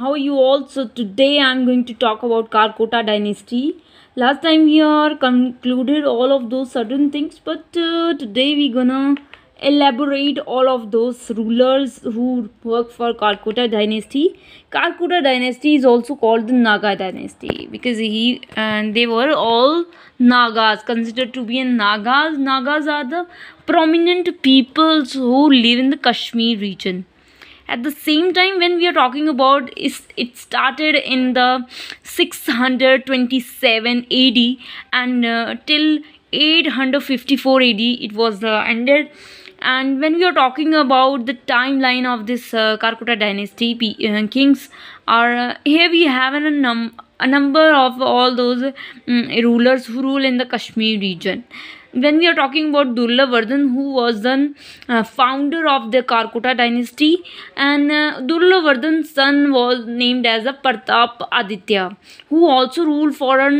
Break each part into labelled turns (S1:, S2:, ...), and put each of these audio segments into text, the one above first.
S1: how are you all? So today I'm going to talk about Karkota dynasty. Last time we are concluded all of those certain things, but today we're gonna elaborate all of those rulers who work for Karkota dynasty. Karkota dynasty is also called the Naga dynasty because they were all Nagas, considered to be in Nagas. Nagas are the prominent peoples who live in the Kashmir region. At the same time, when we are talking about it started in the 627 AD and till 854 AD it was ended. And when we are talking about the timeline of this Karkota dynasty, kings are here we have a number of all those rulers who rule in the Kashmir region. When we are talking about Durlavardhan, who was the founder of the Karkota dynasty, and Durlavardhan's son was named as a Pratap Aditya, who also ruled for a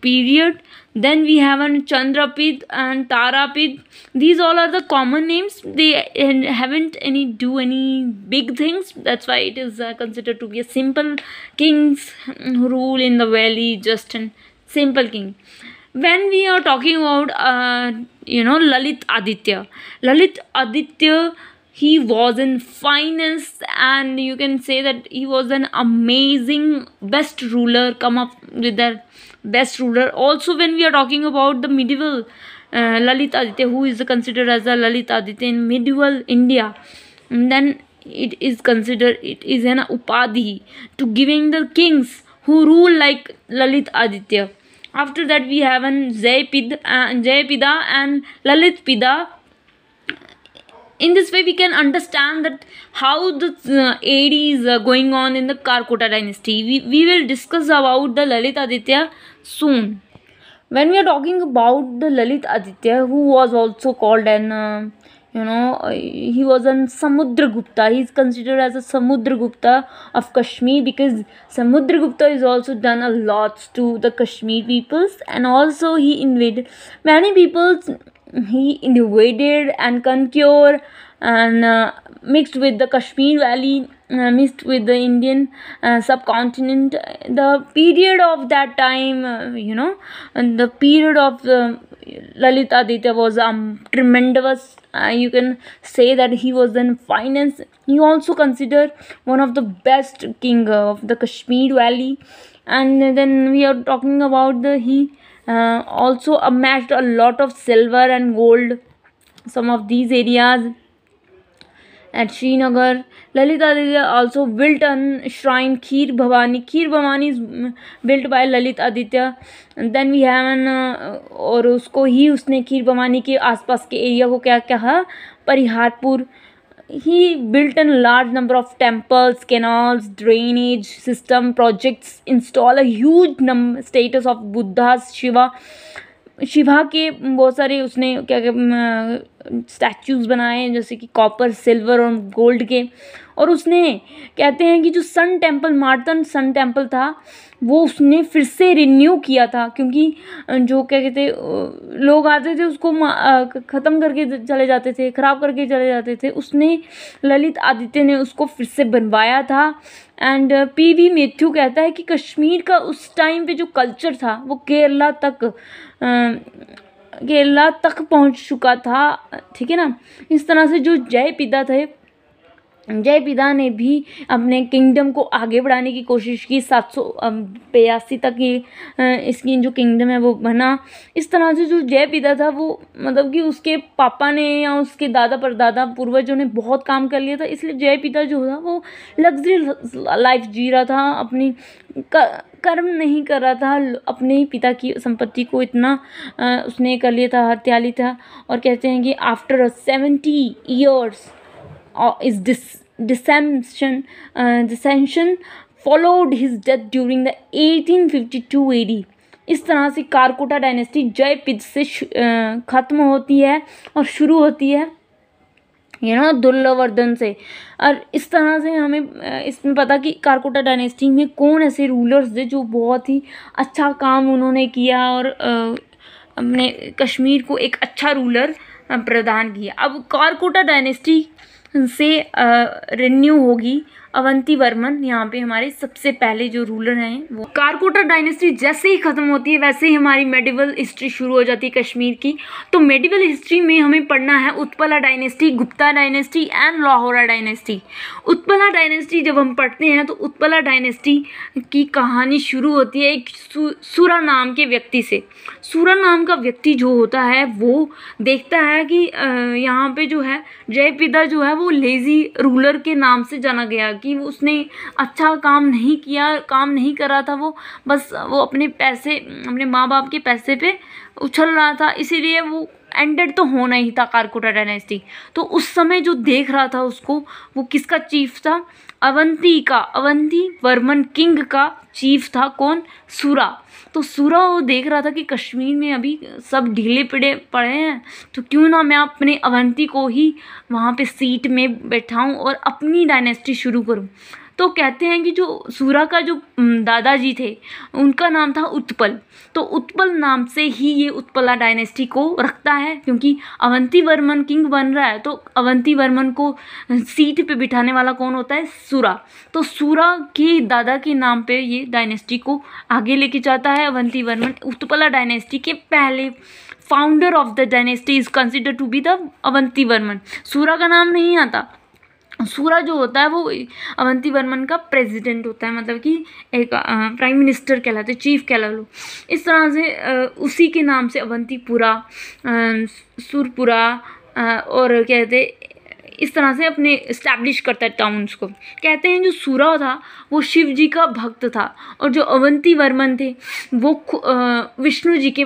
S1: period. Then we have an Chandrapid and Tarapid. These all are the common names. They haven't any big things. That's why it is considered to be a simple kings who rule in the valley, just a simple king. When we are talking about Lalit Aditya, he was in finance, and you can say that he was an amazing best ruler, come up with the best ruler. Also, when we are talking about the medieval Lalit Aditya, who is considered as a Lalit Aditya in medieval India, then it is an upadhi to giving the kings who rule like Lalit Aditya. After that, we have an Jayapida and Lalit Pida. In this way, we can understand that how the AD is going on in the Karkota dynasty. We will discuss about the Lalit Aditya soon. When we are talking about the Lalit Aditya, who was also called an he was an Samudragupta. He is considered as a Samudragupta of Kashmir because Samudragupta is also done a lot to the Kashmir peoples, and also he invaded many peoples. He invaded and conquered and mixed with the Kashmir valley, mixed with the Indian subcontinent. The period of that time, and the period of Lalit Aditya was tremendous. You can say that he was in finance. He also considered one of the best king of the Kashmir valley. And then we are talking about he also amassed a lot of silver and gold. Some of these areas at Srinagar. Lalit Aditya also built a shrine, Kheer Bhavani. Kheer Bhavani is built by Lalit Aditya. And then we have और उसने खीर भवानी के आसपास के area को क्या कहा, Pariharpur. He built a large number of temples, canals, drainage system projects, install a huge status of Buddhas, Shiva के बहुत सारे उसने क्या स्टैचूज़ बनाए, जैसे कि कॉपर, सिल्वर और गोल्ड के. और उसने कहते हैं कि जो सन टेम्पल, मार्तन सन टेम्पल था, वो उसने फिर से रिन्यू किया था, क्योंकि जो क्या कहते लोग आते थे उसको ख़त्म करके चले जाते थे, ख़राब करके चले जाते थे. उसने ललित आदित्य ने उसको फिर से बनवाया था. एंड PV मैथ्यू कहता है कि कश्मीर का उस टाइम पे जो कल्चर था वो केरला तक पहुंच चुका था. ठीक है ना. इस तरह से जो जयपिदा ने भी अपने किंगडम को आगे बढ़ाने की कोशिश की. 782 तक इसकी जो किंगडम है वो बना. इस तरह से जो जयपिदा था वो मतलब कि उसके पापा ने या उसके दादा परदादा पूर्वजों ने बहुत काम कर लिया था, इसलिए जयपिदा जो था वो लग्जरी लाइफ जी रहा था, अपनी कर्म नहीं कर रहा था, अपने ही पिता की संपत्ति को इतना उसने कर लिया था, हत्याली था. और कहते हैं कि after 70 years is dissension followed his death during the 1852 AD. इस तरह से कारकोटा डायनेस्टी जयपिद से ख़त्म होती है और शुरू होती है दुर्लवर्धन से. और इस तरह से हमें इसमें पता कि कारकोटा डायनेस्टी में कौन ऐसे रूलर्स थे जो बहुत ही अच्छा काम उन्होंने किया और अपने कश्मीर को एक अच्छा रूलर प्रदान किया. अब कारकोटा डायनेस्टी से रिन्यू होगी अवंती वर्मन यहाँ पे हमारे सबसे पहले जो रूलर हैं वो। कारकोटा डायनेस्टी जैसे ही ख़त्म होती है वैसे ही हमारी मेडिवल हिस्ट्री शुरू हो जाती है कश्मीर की। तो मेडिवल हिस्ट्री में हमें पढ़ना है Utpala dynasty, Gupta dynasty and Lohara dynasty. Utpala dynasty जब हम पढ़ते हैं तो उत्पला डायनेस्टी की कहानी शुरू होती है एक सूरा नाम के व्यक्ति से। सूरा नाम का व्यक्ति जो होता है वो देखता है कि यहाँ पे जो है जयपिदा जो है वो लेज़ी रूलर के नाम से जाना गया कि उसने अच्छा काम नहीं किया, काम नहीं कर रहा था, वो बस वो अपने पैसे, अपने माँ बाप के पैसे पे उछल रहा था, इसीलिए वो एंडेड तो होना ही था कारकोटा डायनेस्टी। तो उस समय जो देख रहा था उसको, वो किसका चीफ था? अवंती का, अवंती वर्मन किंग का चीफ था। कौन? सूरा। तो सूरा वो देख रहा था कि कश्मीर में अभी सब ढीले पड़े हैं, तो क्यों ना मैं अपने अवंती को ही वहाँ पे सीट में बैठाऊँ और अपनी डायनेस्टी शुरू करूँ। तो कहते हैं कि जो सूरा का जो दादाजी थे उनका नाम था उत्पल, तो उत्पल नाम से ही ये उत्पला डायनेस्टी को रखता है, क्योंकि अवंती वर्मन किंग बन रहा है तो अवंती वर्मन को सीट पे बिठाने वाला कौन होता है? सूरा। तो सूरा के दादा के नाम पे ये डायनेस्टी को आगे लेके जाता है अवंती वर्मन। उत्पला डायनेस्टी के पहले founder of the dynasty is consider to be the Avanti Varman. Sura का नाम नहीं आता। सूरा जो होता है वो अवंती वर्मन का प्रेसिडेंट होता है, मतलब कि एक प्राइम मिनिस्टर कहलाते, चीफ कहला लो। इस तरह से उसी के नाम से अवंतीपुरा, सुरपुरा और कहते इस तरह से अपने इस्टेब्लिश करता है टाउन्स को। कहते हैं जो सूरा था वो शिव जी का भक्त था और जो अवंती वर्मन थे वो विष्णु जी के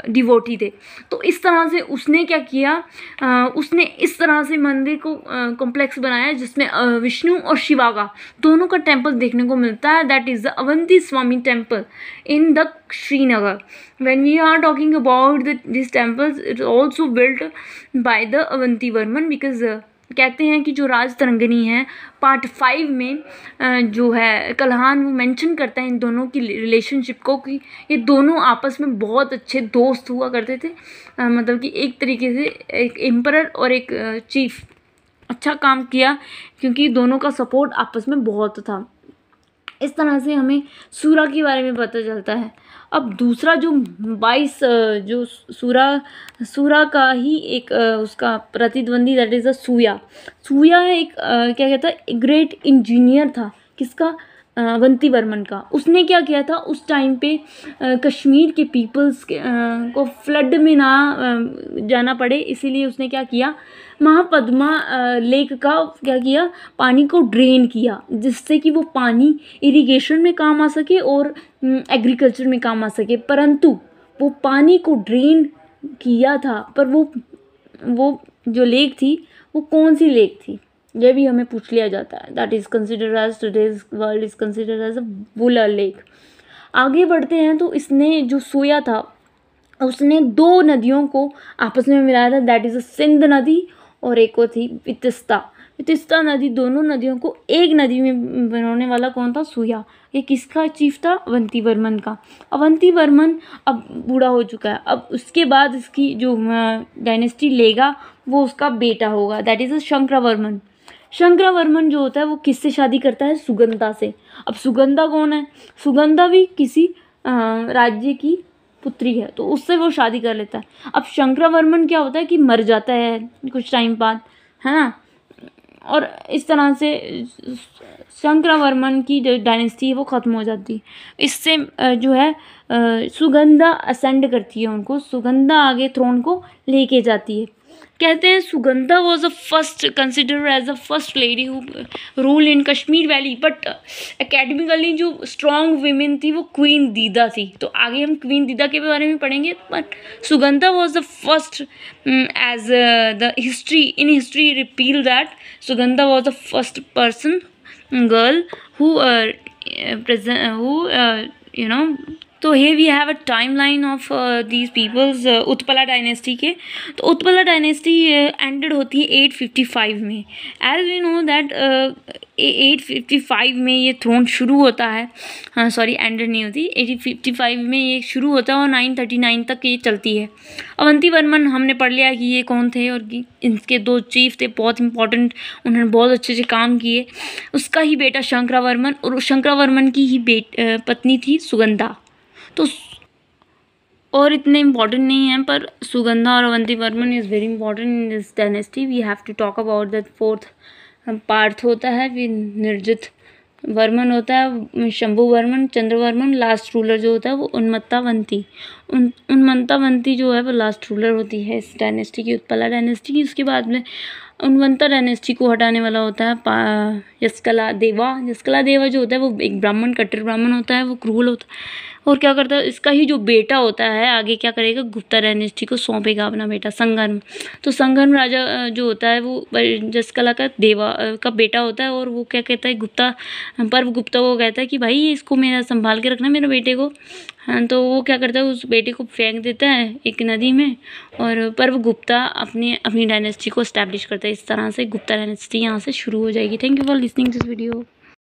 S1: डिवोटी थे। तो इस तरह से उसने क्या किया, उसने इस तरह से मंदिर को कॉम्प्लेक्स बनाया जिसमें विष्णु और शिवा का दोनों का टेम्पल देखने को मिलता है। That is the Avanti Swami temple in the Srinagar. when we are talking about these temples, it's also built by the Avanti Varman because कहते हैं कि जो राज तरंगिणी है पार्ट 5 में जो है कल्हान वो मेंशन करता है इन दोनों की रिलेशनशिप को कि ये दोनों आपस में बहुत अच्छे दोस्त हुआ करते थे। मतलब कि एक तरीके से एक एम्परर और एक चीफ अच्छा काम किया क्योंकि दोनों का सपोर्ट आपस में बहुत था। इस तरह से हमें सूरा के बारे में पता चलता है। अब दूसरा जो 22 जो सूरा का ही एक उसका प्रतिद्वंदी दैट इज़ अ सूया। सूया एक क्या कहता है ग्रेट इंजीनियर था। किसका? अवंती वर्मन का। उसने क्या किया था उस टाइम पे कश्मीर के पीपल्स को फ्लड में ना जाना पड़े, इसीलिए उसने क्या किया महापद्मा लेक का क्या किया पानी को ड्रेन किया जिससे कि वो पानी इरिगेशन में काम आ सके और एग्रीकल्चर में काम आ सके। परंतु वो पानी को ड्रेन किया था पर वो जो लेक थी वो कौन सी लेक थी ये भी हमें पूछ लिया जाता है। That is considered as today's world is considered as a Wular lake. आगे बढ़ते हैं तो इसने जो सोया था उसने 2 नदियों को आपस में मिलाया था। दैट इज़ अ सिंध नदी और एक वो थी वितिस्ता नदी। दोनों नदियों को एक नदी में बनाने वाला कौन था? सूया। ये किसका चीफ था? अवंती वर्मन का। अवंती वर्मन अब बूढ़ा हो चुका है। अब उसके बाद इसकी जो डायनेस्टी लेगा वो उसका बेटा होगा। That is a शंकरवर्मन। शंकरवर्मन जो होता है वो किससे शादी करता है? सुगंधा से। अब सुगंधा कौन है? सुगंधा भी किसी राज्य की पुत्री है तो उससे वो शादी कर लेता है। अब शंकरवर्मन क्या होता है कि मर जाता है कुछ टाइम बाद, है ना, और इस तरह से शंकरवर्मन की जो डायनेस्टी है वो ख़त्म हो जाती है। इससे जो है सुगंधा असेंड करती है उनको, सुगंधा आगे थ्रोन को लेके जाती है। कहते हैं Sugandha was a first consider as a first lady who rule in Kashmir valley, but academically जो स्ट्रॉन्ग वीमेन थी वो क्वीन दीदा थी। तो आगे हम क्वीन दीदा के बारे में पढ़ेंगे। But Sugandha was the first as the history repeal that Sugandha was the first person girl who तो here we have a timeline of these peoples Utpala dynasty के। तो उत्पला डायनेस्टी एंडेड होती है 855 में। एज वी नो दैट 855 में ये थ्रोन शुरू होता है, हाँ सॉरी एंडेड नहीं होती, 855 में ये शुरू होता है और 939 तक ये चलती है। अवंती वर्मन हमने पढ़ लिया कि ये कौन थे और कि इनके दो चीफ थे बहुत इंपॉर्टेंट, उन्होंने बहुत अच्छे से काम किए। उसका ही बेटा शंकरावर्मन और शंकरावर्मन की ही पत्नी थी सुगंधा। तो और इतने इम्पॉर्टेंट नहीं है, पर सुगंधा और Avanti Varman is very important in this dynasty. We have to talk about that. Fourth Partha होता है, फिर निर्जित वर्मन होता है, शंभु वर्मन, चंद्रवर्मन, लास्ट रूलर जो होता है वो उन्मत्तावंती। उन्मत्तावंती जो है वो लास्ट रूलर होती है इस डायनेस्टी की, उत्पला डायनेस्टी की। उसके बाद में उन्वंता डायनेस्टी को हटाने वाला होता है यस्कला देवा। यस्कला देवा जो होता है वो एक ब्राह्मण, कट्टर ब्राह्मण होता है, वो क्रूर होता है और क्या करता है, इसका ही जो बेटा होता है आगे क्या करेगा, गुप्ता डायनेस्टी को सौंपेगा अपना बेटा संगर्म। तो संगर्म राजा जो होता है वो यस्कला का देवा का बेटा होता है और वो क्या कहता है, गुप्ता पर्व गुप्ता को कहता है कि भाई इसको मेरा संभाल के रखना, मेरे बेटे को। हाँ, तो वो क्या करता है, उस बेटे को फेंक देता है एक नदी में और पर्व गुप्ता अपनी डायनेस्टी को इस्टेब्लिश करता है। इस तरह से गुप्ता डायनेस्टी यहाँ से शुरू हो जाएगी। Thank you for listening this video.